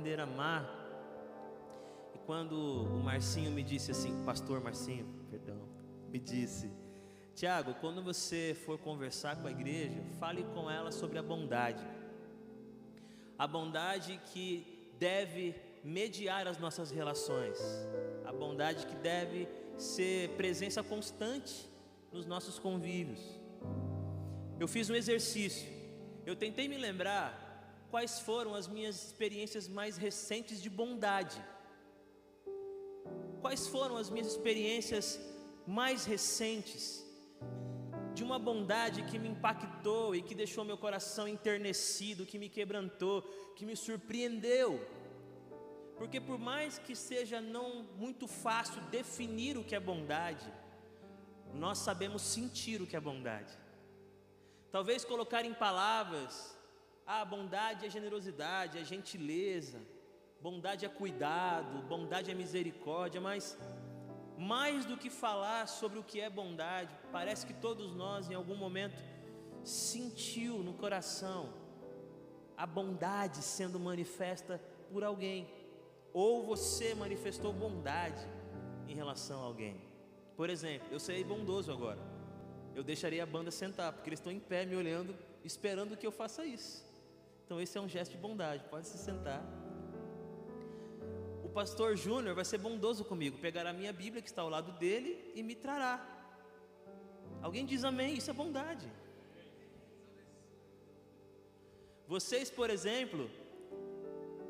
aprender a amar. E quando o Marcinho me disse assim, o pastor Marcinho, perdão, me disse: Tiago, quando você for conversar com a igreja, fale com ela sobre a bondade. A bondade que deve mediar as nossas relações. A bondade que deve ser presença constante nos nossos convívios. Eu fiz um exercício. Eu tentei me lembrar quais foram as minhas experiências mais recentes de bondade. Quais foram as minhas experiências mais recentes de uma bondade que me impactou e que deixou meu coração enternecido, que me quebrantou, que me surpreendeu. Porque por mais que seja não muito fácil definir o que é bondade, nós sabemos sentir o que é bondade. Talvez colocar em palavras: bondade é generosidade, é gentileza, bondade é cuidado, bondade é misericórdia, mas mais do que falar sobre o que é bondade, parece que todos nós em algum momento sentiu no coração a bondade sendo manifesta por alguém, ou você manifestou bondade em relação a alguém. Por exemplo, eu serei bondoso agora. Eu deixarei a banda sentar, porque eles estão em pé me olhando, esperando que eu faça isso. Então esse é um gesto de bondade, pode se sentar. O pastor Júnior vai ser bondoso comigo, pegará a minha Bíblia que está ao lado dele e me trará. Alguém diz amém, isso é bondade. Vocês, por exemplo,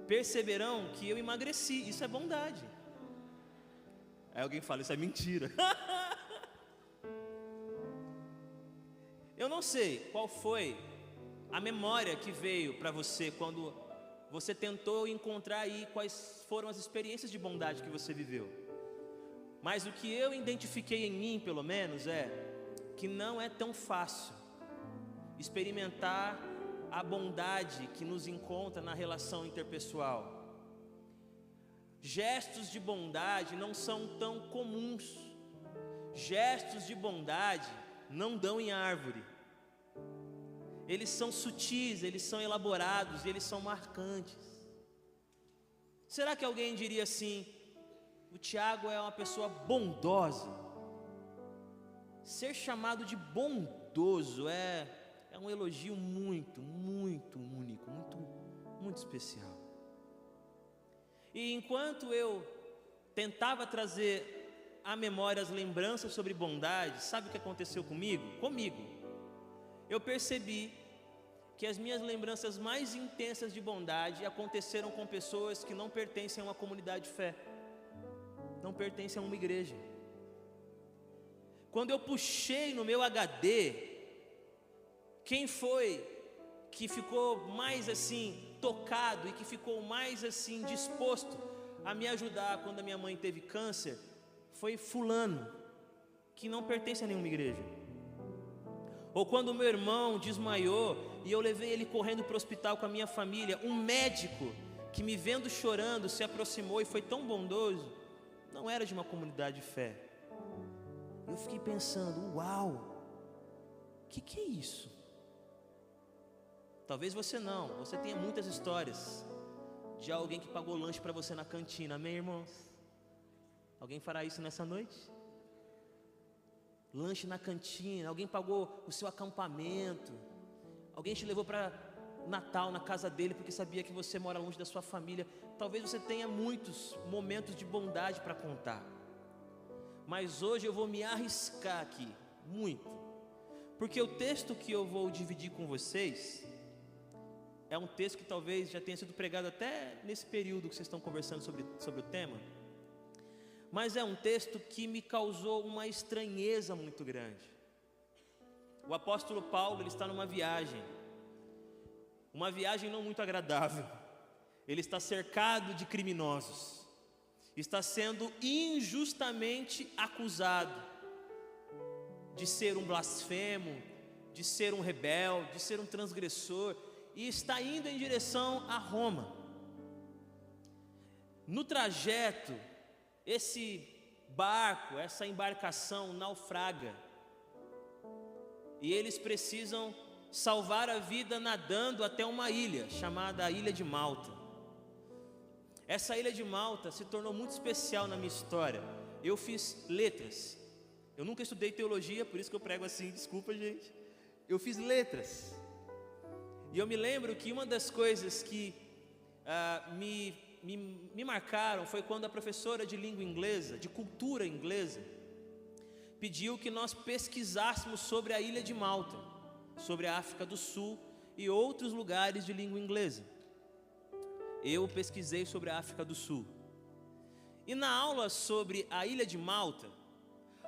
perceberão que eu emagreci, isso é bondade. Aí alguém fala: isso é mentira. Eu não sei qual foi a memória que veio para você quando você tentou encontrar aí quais foram as experiências de bondade que você viveu. Mas o que eu identifiquei em mim, pelo menos, é que não é tão fácil experimentar a bondade que nos encontra na relação interpessoal. Gestos de bondade não são tão comuns. Gestos de bondade não dão em árvore. Eles são sutis, eles são elaborados, eles são marcantes. Será que alguém diria assim: o Tiago é uma pessoa bondosa? Ser chamado de bondoso é um elogio muito, muito único, muito especial. E enquanto eu tentava trazer à memória as lembranças sobre bondade, sabe o que aconteceu comigo? Eu percebi que as minhas lembranças mais intensas de bondade aconteceram com pessoas que não pertencem a uma comunidade de fé, não pertencem a uma igreja. Quando eu puxei no meu HD, quem foi que ficou mais assim tocado e que ficou mais assim disposto a me ajudar quando a minha mãe teve câncer, foi fulano, que não pertence a nenhuma igreja. Ou quando o meu irmão desmaiou e eu levei ele correndo para o hospital com a minha família, um médico que me vendo chorando se aproximou e foi tão bondoso, não era de uma comunidade de fé. Eu fiquei pensando: uau, o que é isso? Talvez você tenha muitas histórias de alguém que pagou lanche para você na cantina, amém, irmãos? Alguém fará isso nessa noite? Lanche na cantina, alguém pagou o seu acampamento, alguém te levou para Natal na casa dele porque sabia que você mora longe da sua família. Talvez você tenha muitos momentos de bondade para contar, mas hoje eu vou me arriscar aqui, muito, porque o texto que eu vou dividir com vocês é um texto que talvez já tenha sido pregado até nesse período que vocês estão conversando sobre o tema, mas é um texto que me causou uma estranheza muito grande. O apóstolo Paulo, ele está numa viagem, uma viagem não muito agradável. Ele está cercado de criminosos, está sendo injustamente acusado de ser um blasfemo, de ser um rebelde, de ser um transgressor, e está indo em direção a Roma. No trajeto, esse barco, essa embarcação naufraga, e eles precisam salvar a vida nadando até uma ilha chamada a Ilha de Malta. Essa ilha de Malta se tornou muito especial na minha história. Eu fiz letras. Eu nunca estudei teologia, por isso que eu prego assim, desculpa, gente. Eu fiz letras. E eu me lembro que uma das coisas que me marcaram foi quando a professora de língua inglesa, de cultura inglesa, pediu que nós pesquisássemos sobre a ilha de Malta, sobre a África do Sul e outros lugares de língua inglesa. Eu pesquisei sobre a África do Sul. E na aula sobre a ilha de Malta,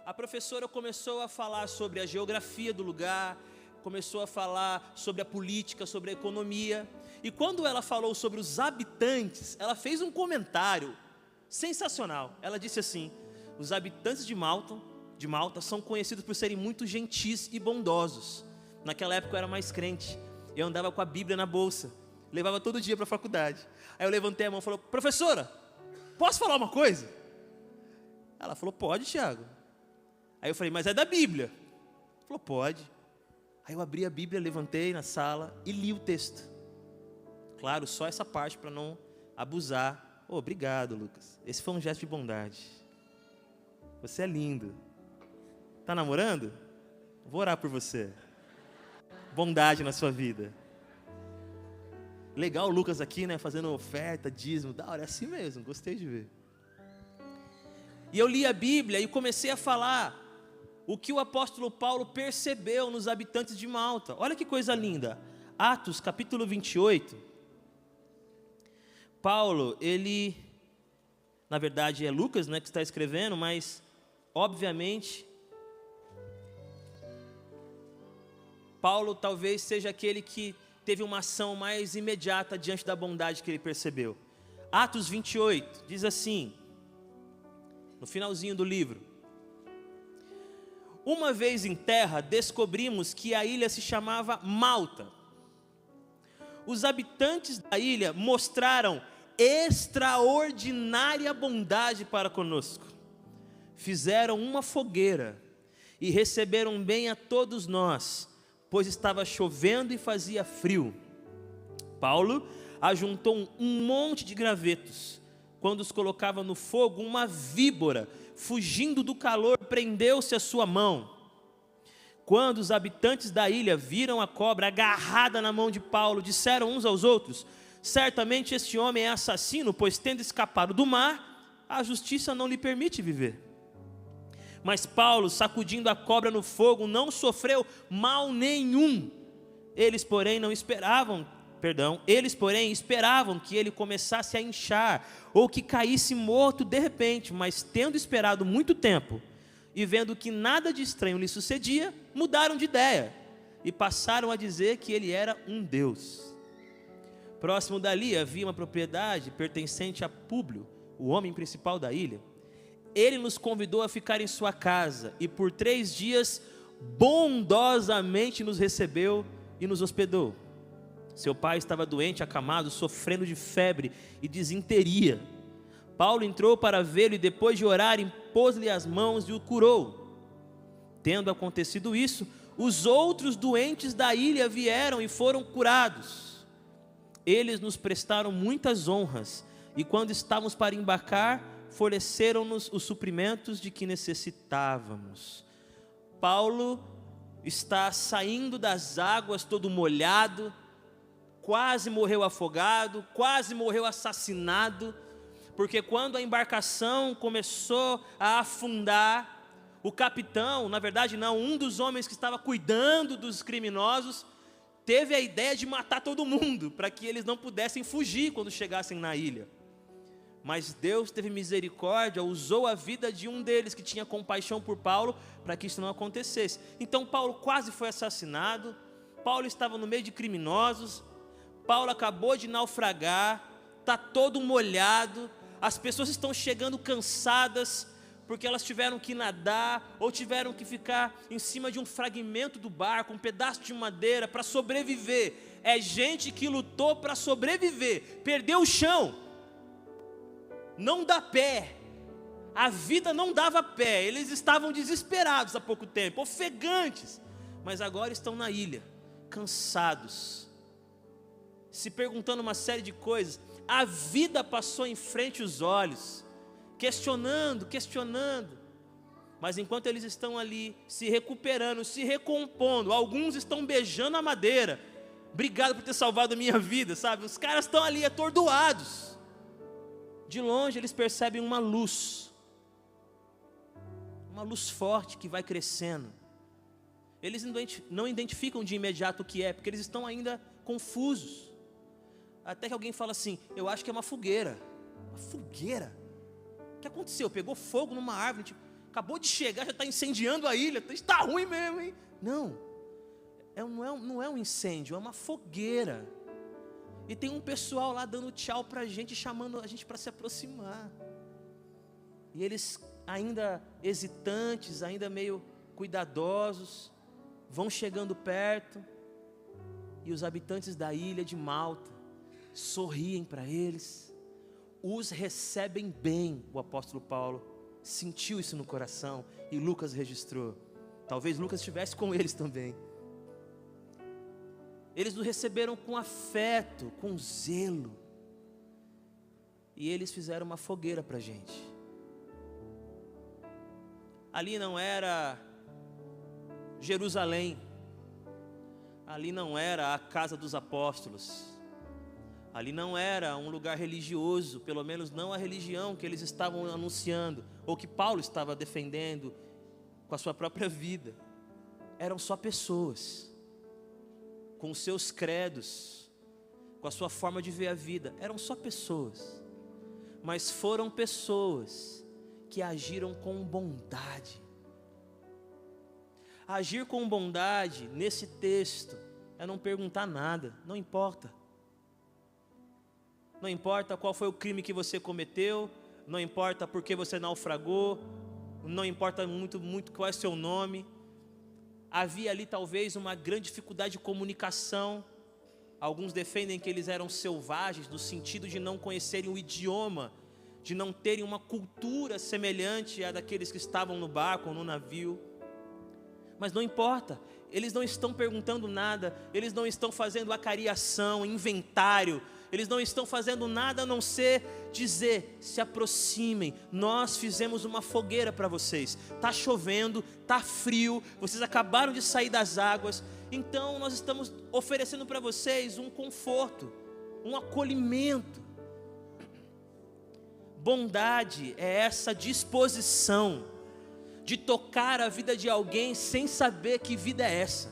a professora começou a falar sobre a geografia do lugar, começou a falar sobre a política, sobre a economia. E quando ela falou sobre os habitantes, ela fez um comentário sensacional. Ela disse assim: os habitantes de Malta são conhecidos por serem muito gentis e bondosos. Naquela época eu era mais crente. Eu andava com a Bíblia na bolsa, levava todo dia para a faculdade. Aí eu levantei a mão e falei: professora, posso falar uma coisa? Ela falou: pode, Tiago. Aí eu falei: mas é da Bíblia. Ela falou: pode. Aí eu abri a Bíblia, levantei na sala e li o texto. Claro, só essa parte para não abusar. Oh, obrigado, Lucas. Esse foi um gesto de bondade. Você é lindo. Tá namorando? Vou orar por você. Bondade na sua vida. Legal o Lucas aqui, né? Fazendo oferta, dízimo. Da hora, é assim mesmo, gostei de ver. E eu li a Bíblia e comecei a falar o que o apóstolo Paulo percebeu nos habitantes de Malta. Olha que coisa linda. Atos capítulo 28. Paulo, ele, na verdade é Lucas, né, que está escrevendo, mas obviamente Paulo talvez seja aquele que teve uma ação mais imediata diante da bondade que ele percebeu. Atos 28 diz assim, no finalzinho do livro: uma vez em terra, descobrimos que a ilha se chamava Malta. Os habitantes da ilha mostraram extraordinária bondade para conosco. Fizeram uma fogueira e receberam bem a todos nós, pois estava chovendo e fazia frio. Paulo ajuntou um monte de gravetos. Quando os colocava no fogo, uma víbora, fugindo do calor, prendeu-se à sua mão. Quando os habitantes da ilha viram a cobra agarrada na mão de Paulo, disseram uns aos outros: certamente este homem é assassino, pois tendo escapado do mar, a justiça não lhe permite viver. Mas Paulo, sacudindo a cobra no fogo, não sofreu mal nenhum. Eles, porém, esperavam que ele começasse a inchar, ou que caísse morto de repente, mas tendo esperado muito tempo, e vendo que nada de estranho lhe sucedia, mudaram de ideia, e passaram a dizer que ele era um deus. Próximo dali havia uma propriedade pertencente a Públio, o homem principal da ilha. Ele nos convidou a ficar em sua casa, e por 3 dias bondosamente nos recebeu e nos hospedou. Seu pai estava doente, acamado, sofrendo de febre e disenteria. Paulo entrou para vê-lo e depois de orar, impôs-lhe as mãos e o curou. Tendo acontecido isso, os outros doentes da ilha vieram e foram curados. Eles nos prestaram muitas honras, e quando estávamos para embarcar, forneceram-nos os suprimentos de que necessitávamos. Paulo está saindo das águas todo molhado, quase morreu afogado, quase morreu assassinado, porque quando a embarcação começou a afundar, o capitão, na verdade não, um dos homens que estava cuidando dos criminosos, teve a ideia de matar todo mundo, para que eles não pudessem fugir quando chegassem na ilha. Mas Deus teve misericórdia, usou a vida de um deles que tinha compaixão por Paulo, para que isso não acontecesse. Então Paulo quase foi assassinado, Paulo estava no meio de criminosos, Paulo acabou de naufragar, está todo molhado, as pessoas estão chegando cansadas, porque elas tiveram que nadar, ou tiveram que ficar em cima de um fragmento do barco, um pedaço de madeira, para sobreviver. É gente que lutou para sobreviver, perdeu o chão, não dá pé, a vida não dava pé, eles estavam desesperados há pouco tempo, ofegantes, mas agora estão na ilha, cansados, se perguntando uma série de coisas. A vida passou em frente os olhos, questionando. Mas enquanto eles estão ali, se recuperando, se recompondo, alguns estão beijando a madeira. Obrigado por ter salvado a minha vida, sabe? Os caras estão ali atordoados. De longe eles percebem uma luz forte que vai crescendo. Eles não identificam de imediato o que é, porque eles estão ainda confusos. Até que alguém fala assim: eu acho que é uma fogueira. Uma fogueira? O que aconteceu? Pegou fogo numa árvore, tipo, acabou de chegar, já está incendiando a ilha. Está ruim mesmo, hein? Não é um incêndio, é uma fogueira. E tem um pessoal lá dando tchau para a gente, chamando a gente para se aproximar. E eles, ainda hesitantes, ainda meio cuidadosos, vão chegando perto. E os habitantes da ilha de Malta sorriem para eles, os recebem bem. O apóstolo Paulo sentiu isso no coração e Lucas registrou. Talvez Lucas estivesse com eles também. Eles nos receberam com afeto, com zelo. E eles fizeram uma fogueira para a gente. Ali não era Jerusalém. Ali não era a casa dos apóstolos. Ali não era um lugar religioso, pelo menos não a religião que eles estavam anunciando, ou que Paulo estava defendendo com a sua própria vida. Eram só pessoas, com os seus credos, com a sua forma de ver a vida. Eram só pessoas, mas foram pessoas que agiram com bondade. Agir com bondade nesse texto é não perguntar nada, não importa. Não importa qual foi o crime que você cometeu, não importa por que você naufragou, não importa muito qual é seu nome. Havia ali talvez uma grande dificuldade de comunicação. Alguns defendem que eles eram selvagens, no sentido de não conhecerem o idioma, de não terem uma cultura semelhante à daqueles que estavam no barco ou no navio. Mas não importa, eles não estão perguntando nada, eles não estão fazendo acariação, inventário, eles não estão fazendo nada a não ser dizer: se aproximem, nós fizemos uma fogueira para vocês. Está chovendo, está frio, vocês acabaram de sair das águas, então nós estamos oferecendo para vocês um conforto, um acolhimento. Bondade é essa disposição de tocar a vida de alguém sem saber que vida é essa.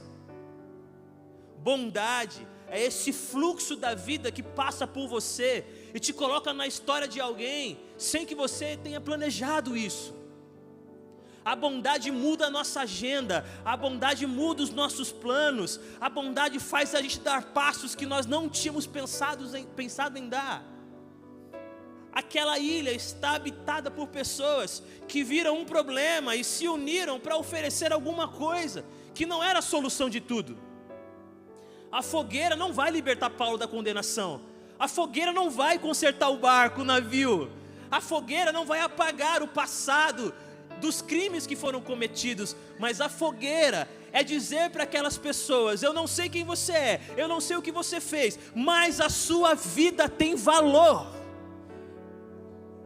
Bondade é esse fluxo da vida que passa por você e te coloca na história de alguém sem que você tenha planejado isso. A bondade muda a nossa agenda, a bondade muda os nossos planos, a bondade faz a gente dar passos que nós não tínhamos pensado em dar. Aquela ilha está habitada por pessoas que viram um problema e se uniram para oferecer alguma coisa que não era a solução de tudo. A fogueira não vai libertar Paulo da condenação. A fogueira não vai consertar o barco, o navio. A fogueira não vai apagar o passado dos crimes que foram cometidos. Mas a fogueira é dizer para aquelas pessoas: eu não sei quem você é, eu não sei o que você fez, mas a sua vida tem valor.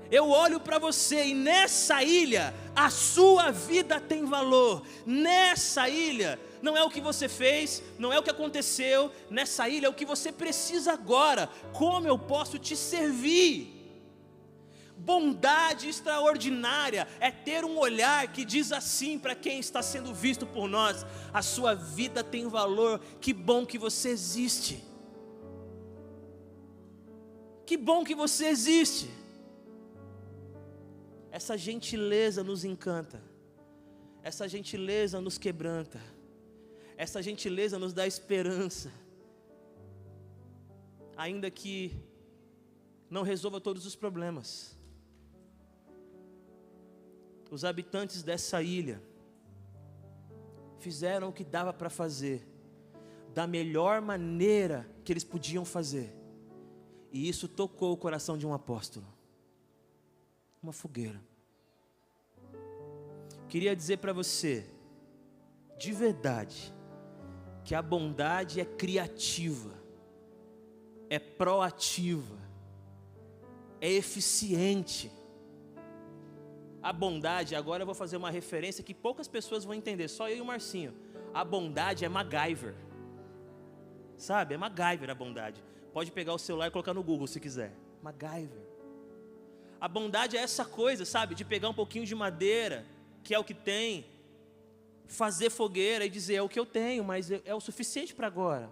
Eu olho para você e nessa ilha a sua vida tem valor. Nessa ilha não é o que você fez, não é o que aconteceu. Nessa ilha é o que você precisa agora. Como eu posso te servir? Bondade extraordinária é ter um olhar que diz assim para quem está sendo visto por nós: a sua vida tem valor, que bom que você existe. Que bom que você existe. Essa gentileza nos encanta, essa gentileza nos quebranta, essa gentileza nos dá esperança, ainda que não resolva todos os problemas. Os habitantes dessa ilha fizeram o que dava para fazer, da melhor maneira que eles podiam fazer, e isso tocou o coração de um apóstolo. Uma fogueira. Queria dizer para você, de verdade, que a bondade é criativa, é proativa, é eficiente. A bondade, agora eu vou fazer uma referência que poucas pessoas vão entender, só eu e o Marcinho. A bondade é MacGyver. Sabe, é MacGyver a bondade. Pode pegar o celular e colocar no Google se quiser. MacGyver. A bondade é essa coisa, sabe, de pegar um pouquinho de madeira, que é o que tem, fazer fogueira e dizer, é o que eu tenho, mas é o suficiente para agora.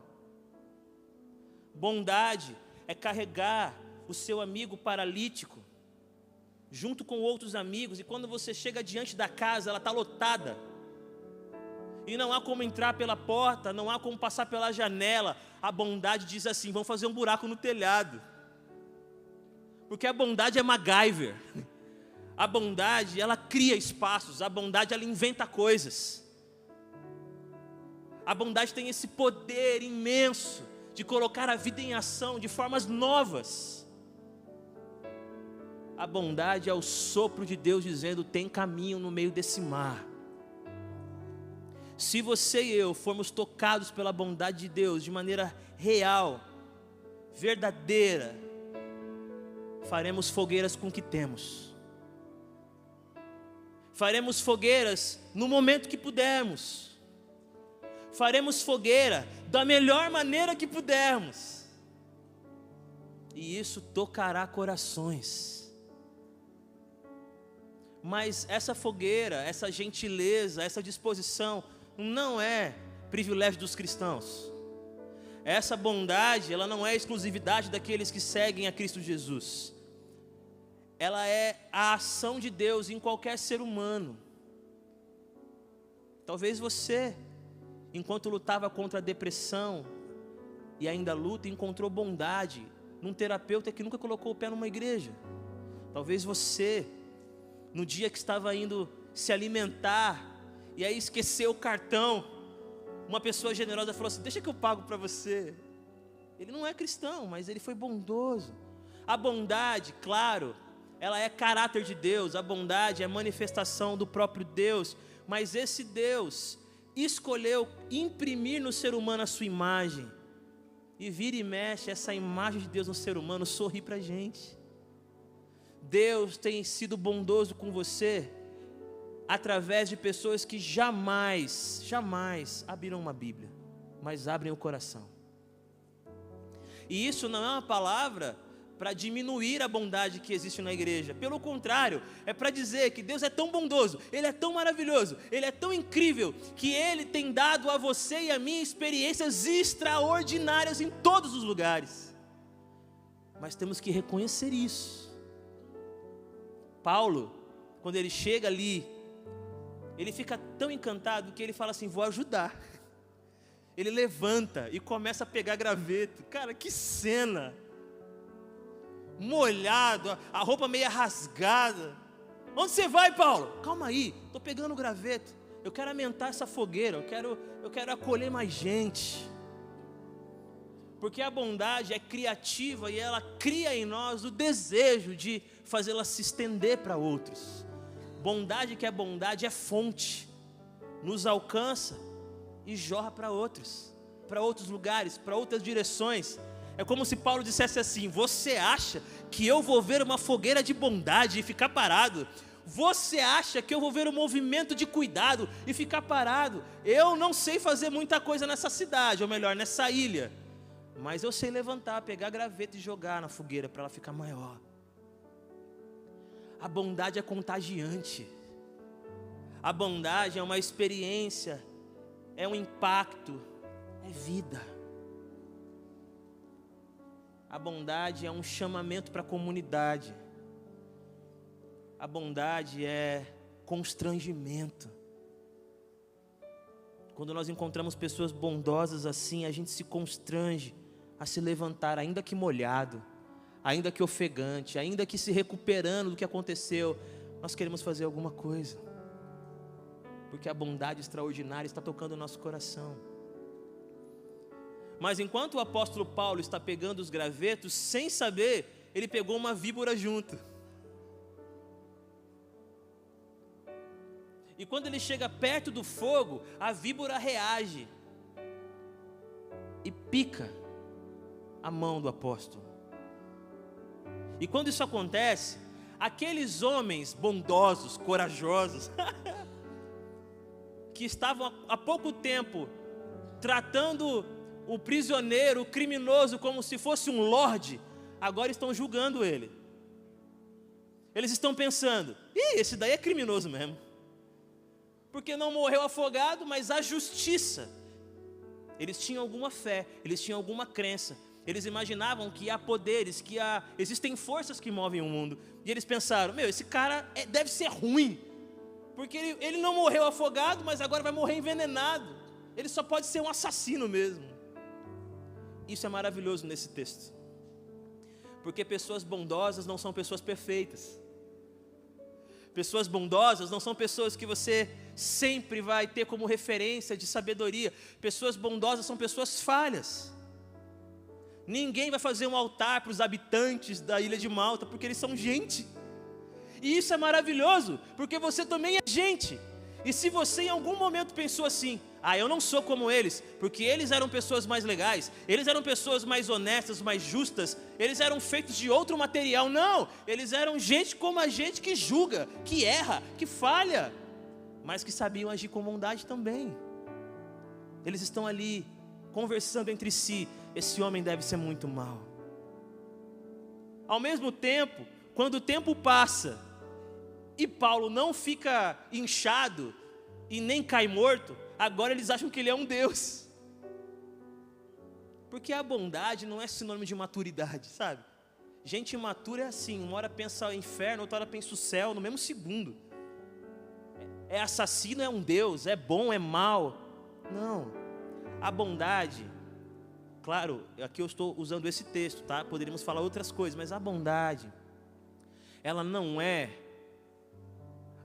Bondade é carregar o seu amigo paralítico, junto com outros amigos, e quando você chega diante da casa, ela está lotada, e não há como entrar pela porta, não há como passar pela janela. A bondade diz assim, vamos fazer um buraco no telhado, porque a bondade é MacGyver. A bondade, ela cria espaços, a bondade, ela inventa coisas. A bondade tem esse poder imenso de colocar a vida em ação de formas novas. A bondade é o sopro de Deus dizendo, tem caminho no meio desse mar. Se você e eu formos tocados pela bondade de Deus de maneira real, verdadeira, faremos fogueiras com o que temos. Faremos fogueiras no momento que pudermos. Faremos fogueira da melhor maneira que pudermos. E isso tocará corações. Mas essa fogueira, essa gentileza, essa disposição não é privilégio dos cristãos. Essa bondade, ela não é exclusividade daqueles que seguem a Cristo Jesus. Ela é a ação de Deus em qualquer ser humano. Talvez você, enquanto lutava contra a depressão e ainda luta, encontrou bondade num terapeuta que nunca colocou o pé numa igreja. Talvez você, no dia que estava indo se alimentar e aí esqueceu o cartão, uma pessoa generosa falou assim, deixa que eu pago para você. Ele não é cristão, mas ele foi bondoso. A bondade, claro, ela é caráter de Deus, a bondade é manifestação do próprio Deus, mas esse Deus escolheu imprimir no ser humano a sua imagem, e vira e mexe essa imagem de Deus no ser humano sorri para a gente. Deus tem sido bondoso com você através de pessoas que jamais abrirão uma Bíblia, mas abrem o coração. E isso não é uma palavra para diminuir a bondade que existe na igreja. Pelo contrário, é para dizer que Deus é tão bondoso, Ele é tão maravilhoso, Ele é tão incrível, que Ele tem dado a você e a mim experiências extraordinárias em todos os lugares. Mas temos que reconhecer isso. Paulo, quando ele chega ali, ele fica tão encantado que ele fala assim, vou ajudar. Ele levanta e começa a pegar graveto. Cara, que cena! Molhado, a roupa meio rasgada. Onde você vai, Paulo? Calma aí, estou pegando graveto. Eu quero aumentar essa fogueira, eu quero acolher mais gente. Porque a bondade é criativa e ela cria em nós o desejo de fazê-la se estender para outros. Bondade que é bondade é fonte, nos alcança e jorra para outros lugares, para outras direções. É como se Paulo dissesse assim, você acha que eu vou ver uma fogueira de bondade e ficar parado? Você acha que eu vou ver um movimento de cuidado e ficar parado? Eu não sei fazer muita coisa nessa cidade, ou melhor, nessa ilha, mas eu sei levantar, pegar graveto e jogar na fogueira para ela ficar maior. A bondade é contagiante. A bondade é uma experiência, é um impacto, é vida. A bondade é um chamamento para a comunidade. A bondade é constrangimento. Quando nós encontramos pessoas bondosas assim, a gente se constrange a se levantar, ainda que molhado, ainda que ofegante, ainda que se recuperando do que aconteceu, nós queremos fazer alguma coisa, porque a bondade extraordinária está tocando o nosso coração. Mas enquanto o apóstolo Paulo está pegando os gravetos, sem saber, ele pegou uma víbora junto. E quando ele chega perto do fogo, a víbora reage e pica a mão do apóstolo. E quando isso acontece, aqueles homens bondosos, corajosos, que estavam há pouco tempo tratando o prisioneiro, o criminoso, como se fosse um lorde, agora estão julgando ele. Eles estão pensando: esse daí é criminoso mesmo, porque não morreu afogado, mas a justiça. Eles tinham alguma fé, eles tinham alguma crença, eles imaginavam que há poderes, existem forças que movem o mundo, e eles pensaram: esse cara deve ser ruim, porque ele não morreu afogado, mas agora vai morrer envenenado, ele só pode ser um assassino mesmo. Isso é maravilhoso nesse texto, porque pessoas bondosas não são pessoas perfeitas. Pessoas bondosas não são pessoas que você sempre vai ter como referência de sabedoria. Pessoas bondosas são pessoas falhas. Ninguém vai fazer um altar para os habitantes da ilha de Malta, porque eles são gente. E isso é maravilhoso, porque você também é gente. E se você em algum momento pensou assim: eu não sou como eles, porque eles eram pessoas mais legais, eles eram pessoas mais honestas, mais justas, eles eram feitos de outro material. Não, eles eram gente como a gente, que julga, que erra, que falha, mas que sabiam agir com bondade também. Eles estão ali conversando entre si: esse homem deve ser muito mau. Ao mesmo tempo, quando o tempo passa e Paulo não fica inchado e nem cai morto, agora eles acham que ele é um Deus. Porque a bondade não é sinônimo de maturidade, sabe? Gente imatura é assim: uma hora pensa o inferno, outra hora pensa o céu, no mesmo segundo. É assassino, é um Deus, é bom, é mal. Não, a bondade, claro, aqui eu estou usando esse texto, tá? Poderíamos falar outras coisas, mas a bondade, ela não é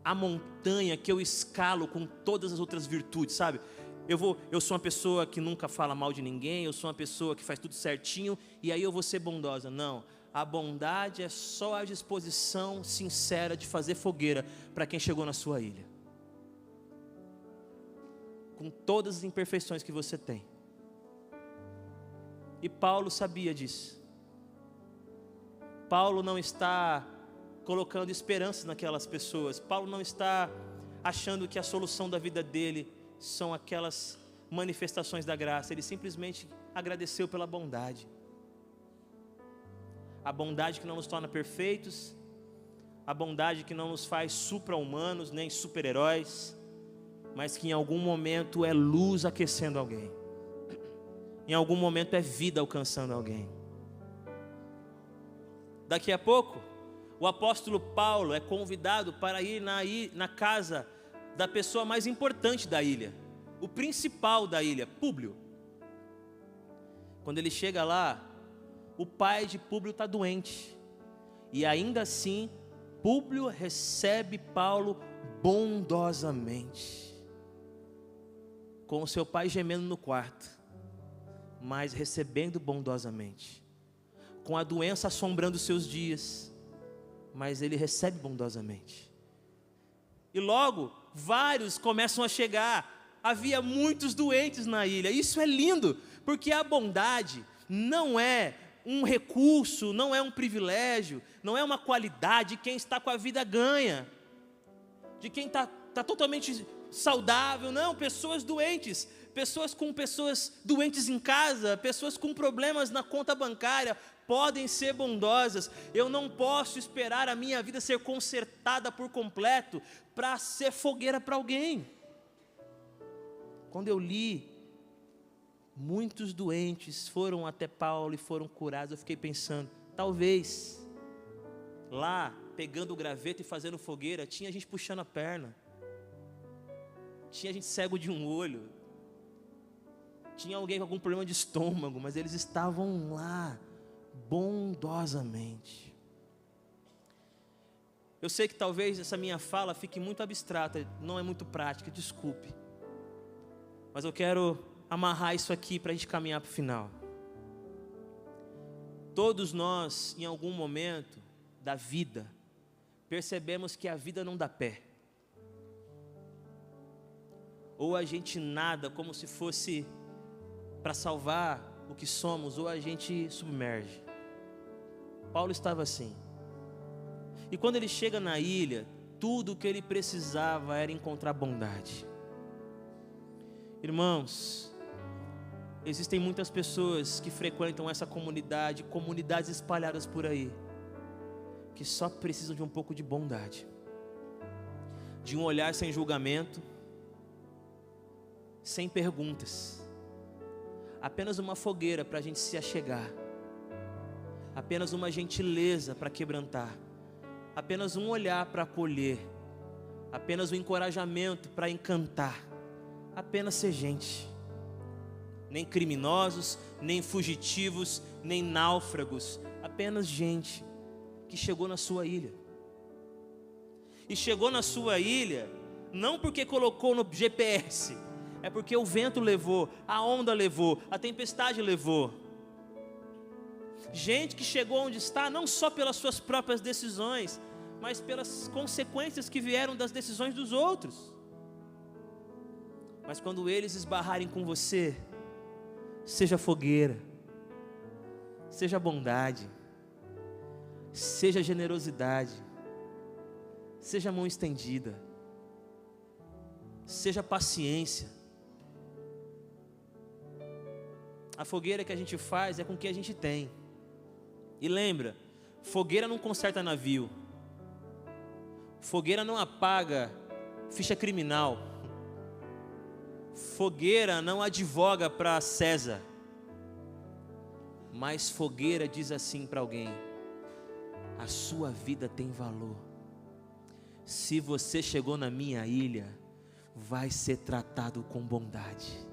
a montanha que eu escalo com todas as outras virtudes, sabe? Eu sou uma pessoa que nunca fala mal de ninguém, eu sou uma pessoa que faz tudo certinho, e aí eu vou ser bondosa. Não, a bondade é só a disposição sincera de fazer fogueira para quem chegou na sua ilha, com todas as imperfeições que você tem. E Paulo sabia disso. Paulo não está colocando esperança naquelas pessoas. Paulo não está achando que a solução da vida dele são aquelas manifestações da graça. Ele simplesmente agradeceu pela bondade. A bondade que não nos torna perfeitos, a bondade que não nos faz supra-humanos, nem super-heróis, mas que em algum momento é luz aquecendo alguém, em algum momento é vida alcançando alguém. Daqui a pouco, o apóstolo Paulo é convidado para ir na casa da pessoa mais importante da ilha, o principal da ilha, Públio. Quando ele chega lá, o pai de Públio está doente, e ainda assim, Públio recebe Paulo bondosamente, com o seu pai gemendo no quarto, mas recebendo bondosamente, com a doença assombrando os seus dias, mas ele recebe bondosamente. E logo, vários começam a chegar. Havia muitos doentes na ilha. Isso é lindo, porque a bondade não é um recurso, não é um privilégio, não é uma qualidade de quem está com a vida ganha, de quem está totalmente saudável. Não, pessoas doentes, pessoas doentes em casa, pessoas com problemas na conta bancária, podem ser bondosas. Eu não posso esperar a minha vida ser consertada por completo para ser fogueira para alguém. Quando eu li, muitos doentes foram até Paulo e foram curados, eu fiquei pensando, talvez lá, pegando o graveto e fazendo fogueira, tinha gente puxando a perna, tinha gente cego de um olho, tinha alguém com algum problema de estômago, mas eles estavam lá bondosamente. Eu sei que talvez essa minha fala fique muito abstrata, não é muito prática, desculpe, mas eu quero amarrar isso aqui para a gente caminhar para o final. Todos nós, em algum momento da vida, percebemos que a vida não dá pé, ou a gente nada como se fosse para salvar o que somos, ou a gente submerge. Paulo estava assim. E quando ele chega na ilha, tudo o que ele precisava era encontrar bondade. Irmãos, existem muitas pessoas que frequentam essa comunidade, comunidades espalhadas por aí, que só precisam de um pouco de bondade, de um olhar sem julgamento, sem perguntas, apenas uma fogueira para a gente se achegar, apenas uma gentileza para quebrantar, apenas um olhar para acolher, apenas um encorajamento para encantar, apenas ser gente. Nem criminosos, nem fugitivos, nem náufragos, apenas gente que chegou na sua ilha. E chegou na sua ilha não porque colocou no GPS, é porque o vento levou, a onda levou, a tempestade levou. Gente que chegou onde está não só pelas suas próprias decisões, mas pelas consequências que vieram das decisões dos outros. Mas quando eles esbarrarem com você, seja fogueira, seja bondade, seja generosidade, seja mão estendida, seja paciência. A fogueira que a gente faz é com o que a gente tem. E lembra, fogueira não conserta navio, fogueira não apaga ficha criminal, fogueira não advoga para César, mas fogueira diz assim para alguém: a sua vida tem valor. Se você chegou na minha ilha, vai ser tratado com bondade.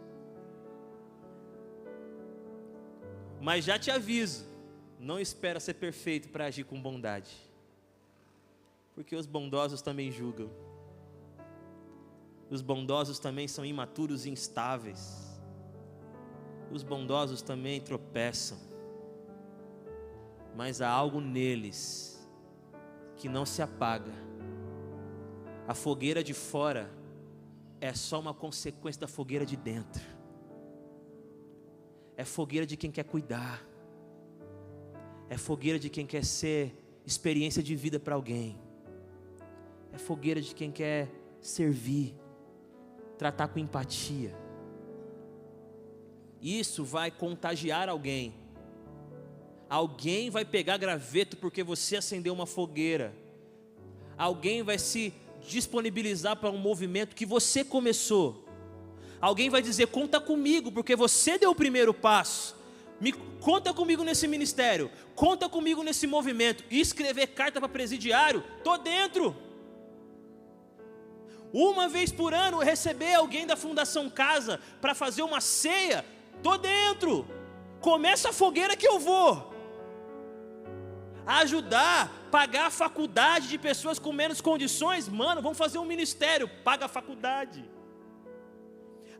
Mas já te aviso, não espera ser perfeito para agir com bondade, porque os bondosos também julgam. Os bondosos também são imaturos e instáveis. Os bondosos também tropeçam. Mas há algo neles que não se apaga. A fogueira de fora é só uma consequência da fogueira de dentro. É fogueira de quem quer cuidar. É fogueira de quem quer ser experiência de vida para alguém. É fogueira de quem quer servir, tratar com empatia. Isso vai contagiar alguém. Alguém vai pegar graveto porque você acendeu uma fogueira. Alguém vai se disponibilizar para um movimento que você começou. Alguém vai dizer: conta comigo, porque você deu o primeiro passo. Conta comigo nesse ministério, conta comigo nesse movimento. E escrever carta para presidiário, tô dentro. Uma vez por ano receber alguém da Fundação Casa para fazer uma ceia, tô dentro. Começa a fogueira que eu vou. Ajudar, pagar a faculdade de pessoas com menos condições, mano, vamos fazer um ministério, paga a faculdade.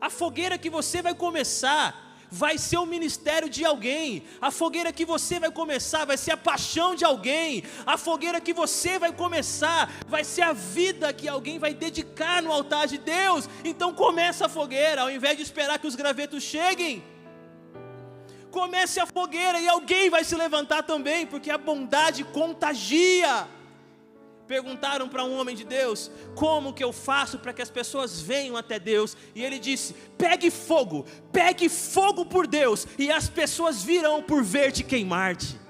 A fogueira que você vai começar vai ser o ministério de alguém. A fogueira que você vai começar vai ser a paixão de alguém. A fogueira que você vai começar vai ser a vida que alguém vai dedicar no altar de Deus. Então começa a fogueira, ao invés de esperar que os gravetos cheguem. Comece a fogueira e alguém vai se levantar também, porque a bondade contagia. Perguntaram para um homem de Deus: como que eu faço para que as pessoas venham até Deus? E ele disse: pegue fogo por Deus, e as pessoas virão por ver-te queimar-te.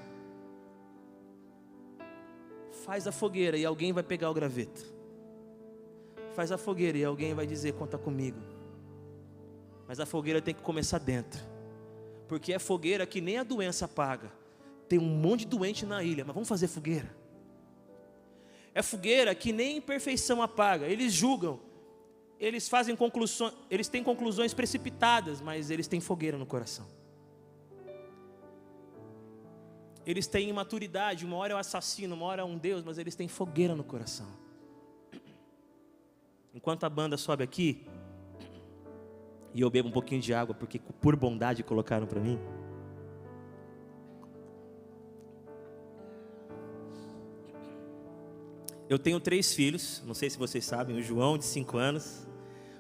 Faz a fogueira e alguém vai pegar o graveto. Faz a fogueira e alguém vai dizer: conta comigo. Mas a fogueira tem que começar dentro, porque é fogueira que nem a doença apaga. Tem um monte de doente na ilha, mas vamos fazer fogueira. É fogueira que nem imperfeição apaga. Eles julgam, eles fazem conclusões, eles têm conclusões precipitadas, mas eles têm fogueira no coração. Eles têm imaturidade, uma hora é um assassino, uma hora é um Deus, mas eles têm fogueira no coração. Enquanto a banda sobe aqui, e eu bebo um pouquinho de água, porque por bondade colocaram para mim. Eu tenho 3 filhos, não sei se vocês sabem: o João, de 5 anos,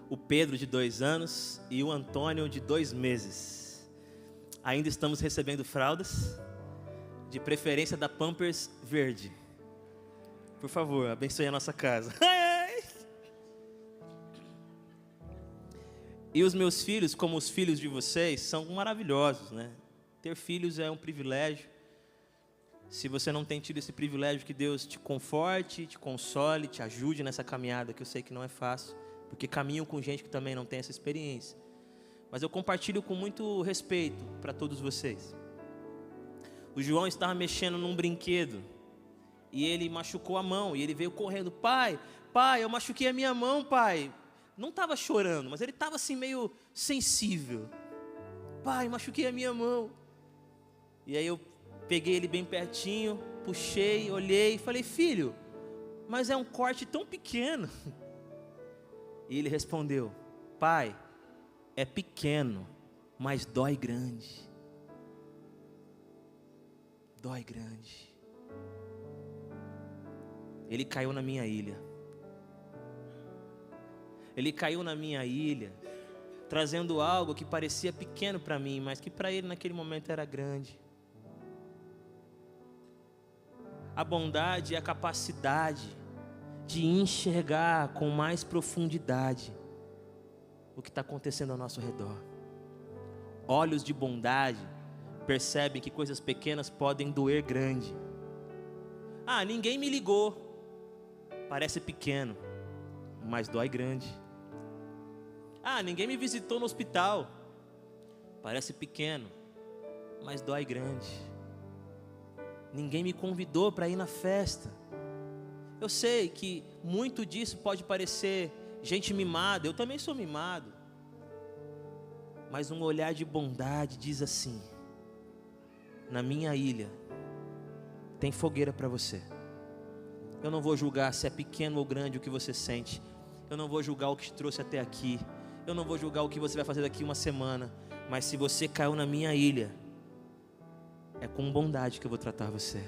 o Pedro, de 2 anos, e o Antônio, de 2 meses. Ainda estamos recebendo fraldas, De preferência da Pampers verde. Por favor, abençoe a nossa casa. E os meus filhos, como os filhos de vocês, são maravilhosos, né? Ter filhos é um privilégio. Se você não tem tido esse privilégio, que Deus te conforte, te console, te ajude nessa caminhada, que eu sei que não é fácil, porque caminho com gente que também não tem essa experiência. Mas eu compartilho com muito respeito para todos vocês. O João estava mexendo num brinquedo e ele machucou a mão, e ele veio correndo: pai, eu machuquei a minha mão, pai. Não estava chorando, mas ele estava assim meio sensível. Pai, machuquei a minha mão. E aí eu peguei ele bem pertinho, puxei, olhei e falei: filho, mas é um corte tão pequeno. E ele respondeu: pai, é pequeno, mas dói grande. Dói grande. Ele caiu na minha ilha. Ele caiu na minha ilha, trazendo algo que parecia pequeno para mim, mas que para ele naquele momento era grande. A bondade é a capacidade de enxergar com mais profundidade o que está acontecendo ao nosso redor. Olhos de bondade percebem que coisas pequenas podem doer grande. Ah, ninguém me ligou. Parece pequeno, mas dói grande. Ah, ninguém me visitou no hospital. Parece pequeno, mas dói grande. Ninguém me convidou para ir na festa. Eu sei que muito disso pode parecer gente mimada. Eu também sou mimado. Mas um olhar de bondade diz assim: na minha ilha tem fogueira para você. Eu não vou julgar se é pequeno ou grande o que você sente. Eu não vou julgar o que te trouxe até aqui. Eu não vou julgar o que você vai fazer daqui uma semana. Mas se você caiu na minha ilha, é com bondade que eu vou tratar você.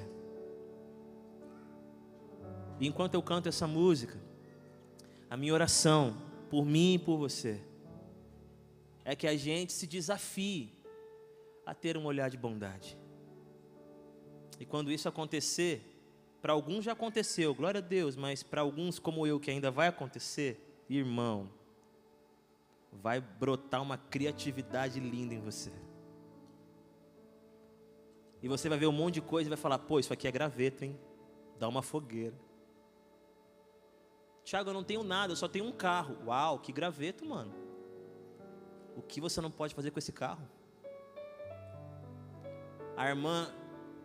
E enquanto eu canto essa música, a minha oração por mim e por você é que a gente se desafie a ter um olhar de bondade. E quando isso acontecer, para alguns já aconteceu, glória a Deus, mas para alguns como eu que ainda vai acontecer, irmão, vai brotar uma criatividade linda em você. E você vai ver um monte de coisa e vai falar: pô, isso aqui é graveto, hein? Dá uma fogueira. Tiago, eu não tenho nada, eu só tenho um carro. Uau, que graveto, mano. O que você não pode fazer com esse carro? A irmã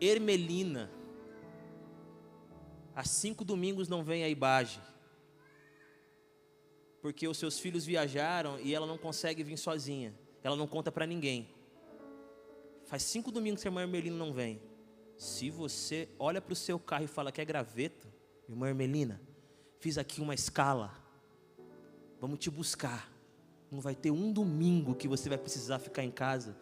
Ermelina, há 5 domingos não vem a Ibage, porque os seus filhos viajaram e ela não consegue vir sozinha. Ela não conta para ninguém. Faz 5 domingos que a irmã Ermelina não vem. Se você olha para o seu carro e fala que é graveto: irmã Ermelina, fiz aqui uma escala, vamos te buscar. Não vai ter um domingo que você vai precisar ficar em casa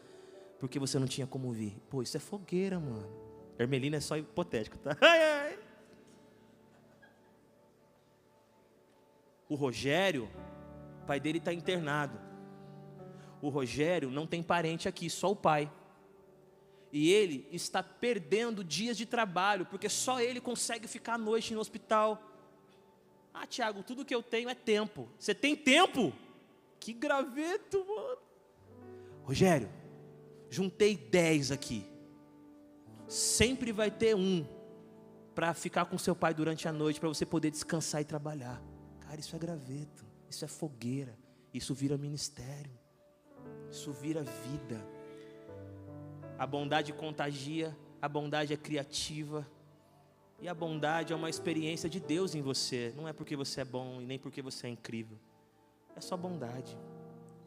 porque você não tinha como vir. Pô, isso é fogueira, mano. Ermelina é só hipotético, tá? Ai. O Rogério, o pai dele está internado. O Rogério não tem parente aqui, só o pai. E ele está perdendo dias de trabalho, porque só ele consegue ficar à noite no hospital. Ah, Tiago, tudo que eu tenho é tempo. Você tem tempo? Que graveto, mano. Rogério, juntei 10 aqui. Sempre vai ter um para ficar com seu pai durante a noite, para você poder descansar e trabalhar. Cara, isso é graveto, isso é fogueira, isso vira ministério, isso vira vida. A bondade contagia, a bondade é criativa, e a bondade é uma experiência de Deus em você. Não é porque você é bom e nem porque você é incrível. É só bondade,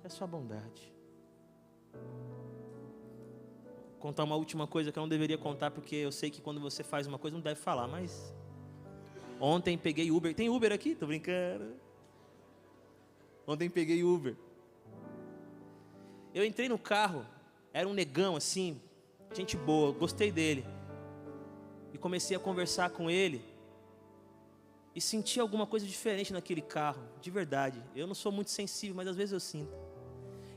é só bondade. Vou contar uma última coisa que eu não deveria contar, porque eu sei que quando você faz uma coisa não deve falar, mas ontem peguei Uber. Tem Uber aqui? Tô brincando. Ontem peguei Uber. Eu entrei no carro, era um negão assim, gente boa, gostei dele. E comecei a conversar com ele. E senti alguma coisa diferente naquele carro, de verdade. Eu não sou muito sensível, mas às vezes eu sinto.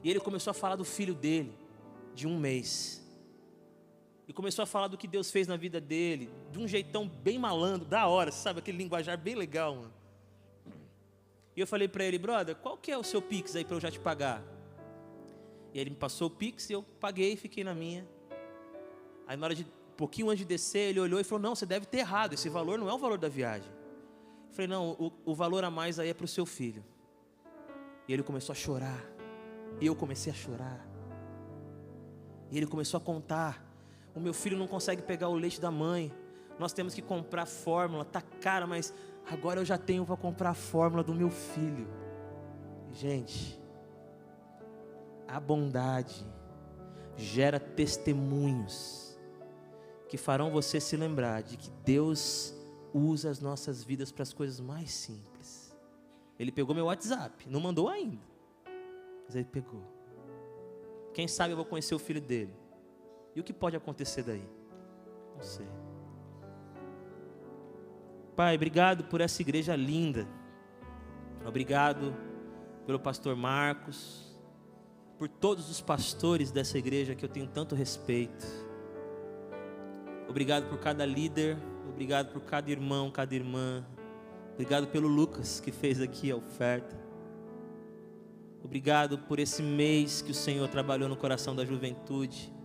E ele começou a falar do filho dele, de 1 mês. E começou a falar do que Deus fez na vida dele, de um jeitão bem malandro, da hora, sabe? Aquele linguajar bem legal, mano. E eu falei para ele, brother, qual que é o seu Pix aí para eu já te pagar? E ele me passou o Pix e eu paguei e fiquei na minha. Aí na hora de, um pouquinho antes de descer, ele olhou e falou, não, você deve ter errado, esse valor não é o valor da viagem. Eu falei, não, o valor a mais aí é para o seu filho. E ele começou a chorar. E eu comecei a chorar. E ele começou a contar. O meu filho não consegue pegar o leite da mãe. Nós temos que comprar fórmula, tá cara, mas agora eu já tenho para comprar a fórmula do meu filho. Gente, a bondade gera testemunhos que farão você se lembrar de que Deus usa as nossas vidas para as coisas mais simples. Ele pegou meu WhatsApp, não mandou ainda, mas ele pegou. Quem sabe eu vou conhecer o filho dele. E o que pode acontecer daí? Não sei. Pai, obrigado por essa igreja linda. Obrigado pelo pastor Marcos, por todos os pastores dessa igreja que eu tenho tanto respeito. Obrigado por cada líder, obrigado por cada irmão, cada irmã. Obrigado pelo Lucas que fez aqui a oferta. Obrigado por esse mês que o Senhor trabalhou no coração da juventude.